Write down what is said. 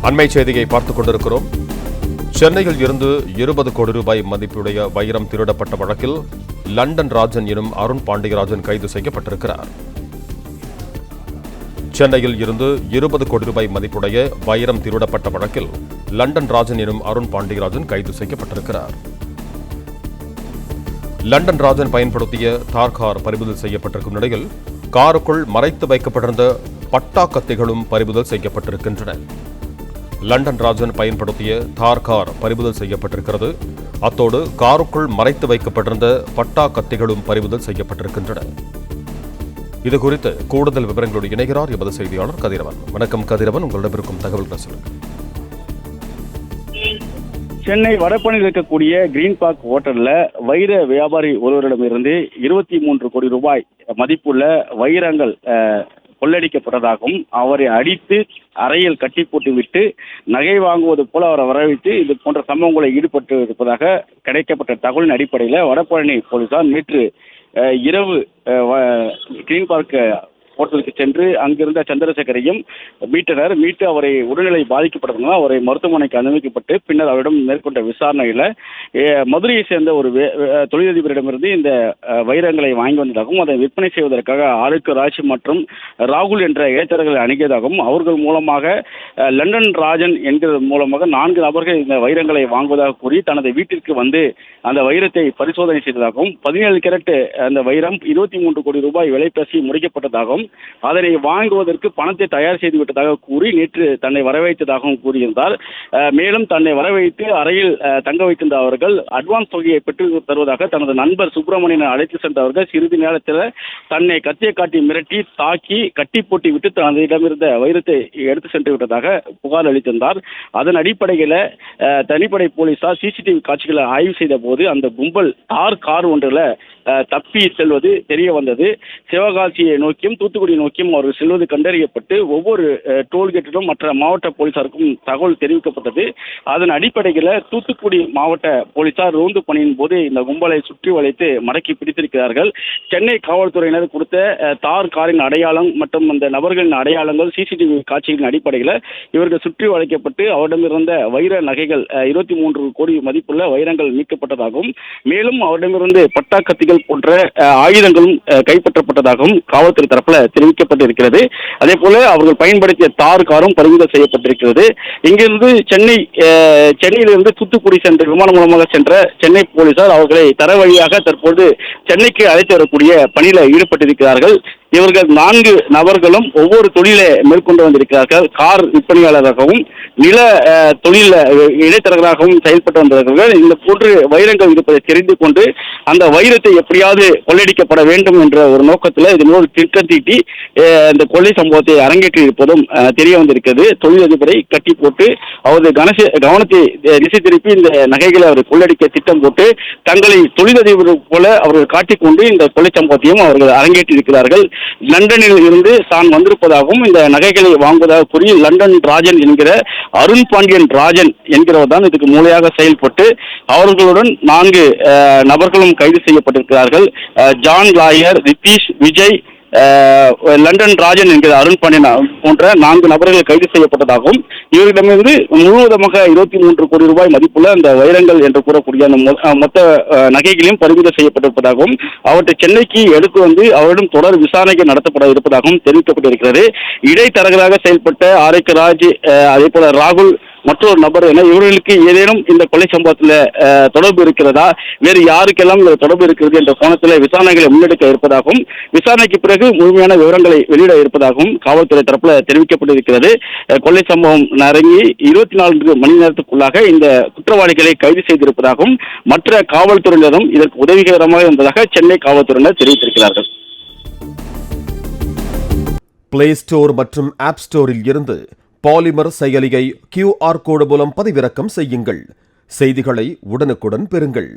அண்மை செய்தியை பார்த்துக் கொண்டிருக்கிறோம். சென்னையில் இருந்து 20 கோடி ரூபாய் மதிப்புடைய வைரம் திருடப்பட்ட வழக்கில் லண்டன் ராஜன் எனும் அருண் பாண்டியராஜன் கைது செய்யப்பட்டிருக்கிறார். சென்னையில் இருந்து 20 கோடி ரூபாய் மதிப்புடைய வைரம் திருடப்பட்ட வழக்கில் லண்டன் ராஜன் எனும் அருண் பாண்டியராஜன் கைது செய்யப்பட்டிருக்கிறார். லண்டன் ராஜன் பயன்படுத்திய தார் கார் பறிமுதல் செய்யப்பட்டிருக்கும் நிலையில் காருக்குள் மறைத்து வைக்கப்பட்டிருந்த பட்டா கத்திகளும் பறிமுதல் செய்யப்பட்டிருக்கின்றன. லண்டன் ராஜன் பயன்படுத்திய தார் கார் பறிமுதல் செய்யப்பட்டிருக்கிறது. அத்தோடு காருக்குள் மறைத்து வைக்கப்பட்டிருந்த பட்டா கத்திகளும் பறிமுதல் செய்யப்பட்டிருக்கின்றன. இதுகுறித்து கூடுதல் விவரங்களோடு இணைகிறார் எமது செய்தியாளர் கதிரவன். வணக்கம் கதிரவன், உங்களிடம் இருக்கும் தகவல்கள் சொல்லுங்கள். சென்னை வடபழனியில் இருக்கக்கூடிய கிரீன் பார்க் ஹோட்டல்ல வைர வியாபாரி ஒருவரிடமிருந்து 23 கோடி ரூபாய் மதிப்புள்ள வைரங்கள் கொள்ளடிக்கப்பட்டதாகவும், அவரை அடித்து அறையில் கட்டி போட்டுவிட்டு நகை வாங்குவது போல அவரை வரவைத்து இது போன்ற சம்பவங்களில் ஈடுபட்டு இருப்பதாக கிடைக்கப்பட்ட தகவலின் அடிப்படையில் வடபழனி போலீசார் நேற்று இரவு கிரீன் பார்க் ஹோட்டலுக்கு சென்று அங்கிருந்த சந்திரசேகரையும் மீட்டு அவரை உடல்நிலை பாதிக்கப்பட்டதுனால அவரை மருத்துவமனைக்கு அனுமதிக்கப்பட்டு பின்னர் அவரிடம் மேற்கொண்ட விசாரணையில் மதுரையை சேர்ந்த ஒரு தொழிலதிபரிடமிருந்து இந்த வைரங்களை வாங்கி வந்ததாகவும் அதை விற்பனை செய்வதற்காக ஆருக்கு ராஜ் மற்றும் ராகுல் என்ற இடைத்தரகர்களை அணுகியதாகவும் அவர்கள் மூலமாக லண்டன் ராஜன் என்கிற மூலமாக 4 நபர்கள் இந்த வைரங்களை வாங்குவதாக கூறி தனது வீட்டிற்கு வந்து அந்த வைரத்தை பரிசோதனை செய்ததாகவும் 17 கேரட் அந்த வைரம் 23 கோடி ரூபாய் விலை பேசி முடிக்கப்பட்டதாகவும் அதனை வாங்குவதற்கு பணத்தை தயார் செய்து விட்டதாக கூறி நேற்று தன்னை வரவைத்ததாகவும் கூறியிருந்தார். மேலும் தன்னை வரவைத்து அறையில் தங்க வைத்திருந்த அவர்கள் அட்வான்ஸ் தொகையை பெற்று தருவதாக தனது நண்பர் சுப்பிரமணியனை அழைத்து சென்றவர்கள் சிறிது நேரத்தில் தன்னை கத்தியை காட்டி மிரட்டி தாக்கி கட்டி போட்டி விட்டு தனதிடமிருந்த வைரத்தை எடுத்து சென்று விட்டதாக புகார் அளித்திருந்தார். அதன் அடிப்படையில் தனிப்படை போலீசார் சிசிடிவி காட்சிகளை ஆய்வு செய்த போது அந்த கும்பல் கார் ஒன்றில் தப்பி செல்வது தெரிய வந்தது. சிவகாசியை நோக்கியும் தூத்துக்குடி நோக்கியும் அவர்கள் செல்வது கண்டறியப்பட்டு ஒவ்வொரு டோல்கேட்டிலும் மற்ற மாவட்ட போலீசாருக்கும் தகவல் தெரிவிக்கப்பட்டது. அதன் அடிப்படையில் தூத்துக்குடி மாவட்ட போலீசார் ரோந்து பணியின் போது இந்த கும்பலை சுற்றி வளைத்து மடக்கி பிடித்திருக்கிறார்கள். சென்னை காவல்துறையினர் கொடுத்த தார் காரின் அடையாளம் மற்றும் அந்த நபர்களின் அடையாளங்கள் சிசிடிவி காட்சிகளின் அடிப்படையில் இவர்கள் சுற்றி வளைக்கப்பட்டு அவரிடமிருந்த வைர நகைகள் 23 கோடி மதிப்புள்ள வைரங்கள் மீட்கப்பட்டதாகவும், மேலும் அவரிடமிருந்து பட்டா கத்திகள் போன்ற ஆயுதங்களும் கைப்பற்றப்பட்டதாகவும் காவல்துறை தரப்புல தெரிவிக்கப்பட்டிருக்கிறது. அதே போல அவர்கள் பயன்படுத்திய தார் காரும் பறிமுதல் செய்யப்பட்டிருக்கிறது. இங்கிருந்து சென்னையிலிருந்து தூத்துக்குடி சென்ற விமானம் மூலமாக சென்ற சென்னை போலீசார் அவர்களை தர வழியாக தற்போது சென்னைக்கு அழைத்து வரக்கூடிய பணியில் ஈடுபட்டிருக்கிறார்கள். இவர்கள் 4 நபர்களும் ஒவ்வொரு தொழிலை மேற்கொண்டு வந்திருக்கிறார்கள். கார் விற்பனையாளராகவும் நில தொழில இடைத்தரகராகவும் செயல்பட்டு வந்தவர்கள் இந்த போன்று வைரங்கள் இருப்பதை தெரிந்து கொண்டு அந்த வைரத்தை எப்படியாவது கொள்ளையடிக்கப்பட வேண்டும் என்ற ஒரு நோக்கத்தில் இதனோடு திட்டம் தீட்டி இந்த கொள்ளை சம்பவத்தை அரங்கேற்றி இருப்பதும் தெரிய வந்திருக்கிறது. தொழிலதிபரை கட்டி போட்டு அவரது கவனத்தை திசை திருப்பி இந்த நகைகளை அவர் கொள்ளடிக்க திட்டம் போட்டு தங்களை தொழிலதிபர் போல அவர்கள் காட்டிக்கொண்டு இந்த கொள்ளை சம்பவத்தையும் அவர்கள் அரங்கேற்றி இருக்கிறார்கள். லண்டனில் இருந்து தான் வந்திருப்பதாகவும் இந்த நகைகளை வாங்குவதாக கூறி லண்டன் ராஜன் என்கிற அருண் பாண்டியன் ராஜன் என்கிறவர் தான் இதுக்கு மூளையாக செயல்பட்டு அவர்களுடன் 4 நபர்களும் கைது செய்யப்பட்டிருக்கிறார்கள். John lawyer, Ritheesh, Vijay, London Rajan என்கிற அருண் பாண்டியன் போன்ற 4 நபர்கள் கைது செய்யப்பட்டதாகவும் இவரிடமிருந்து முழுவதுமாக 23 கோடி ரூபாய் மதிப்புள்ள அந்த வைரங்கள் என்று கூறக்கூடிய அந்த மொத்த நகைகளையும் பறிமுதல் செய்யப்பட்டிருப்பதாகவும் அவற்றை சென்னைக்கு எடுத்து வந்து அவரிடம் தொடர் விசாரணைகள் நடத்தப்பட இருப்பதாகவும் தெரிவிக்கப்பட்டிருக்கிறது. இடைத்தரகராக செயல்பட்ட ஆருக்கு ராஜ், அதே போல ராகுல் மற்றொரு நபர் என இவர்களுக்கு ஏதேனும் இந்த கொலை சம்பவத்தில் தொடர்பு இருக்கிறதா, வேறு யாருக்கெல்லாம் இந்த தொடர்பு இருக்கிறது என்ற கோணத்தில் விசாரணைகளை முன்னெடுக்க இருப்பதாகவும் விசாரணைக்கு பிறகு முழுமையான விவரங்களை வெளியிட இருப்பதாகவும் காவல்துறை தரப்பில் தெரிவிக்கப்பட்டிருக்கிறது. கொள்ளை சம்பவம் நெருங்கி 24 மணி நேரத்துக்குள்ளாக இந்த குற்றவாளிகளை கைது செய்திருப்பதாகவும் மற்ற காவல்துறையினரும் இதற்கு உதவிகரமாக இருந்ததாக சென்னை காவல்துறையினர் தெரிவித்திருக்கிறார்கள். பிளே ஸ்டோர் மற்றும் ஆப் ஸ்டோரில் இருந்து பாலிமர் செயலியை QR கோடு மூலம் பதிவிறக்கம் செய்யுங்கள். செய்திகளை உடனுக்குடன் பெறுங்கள்.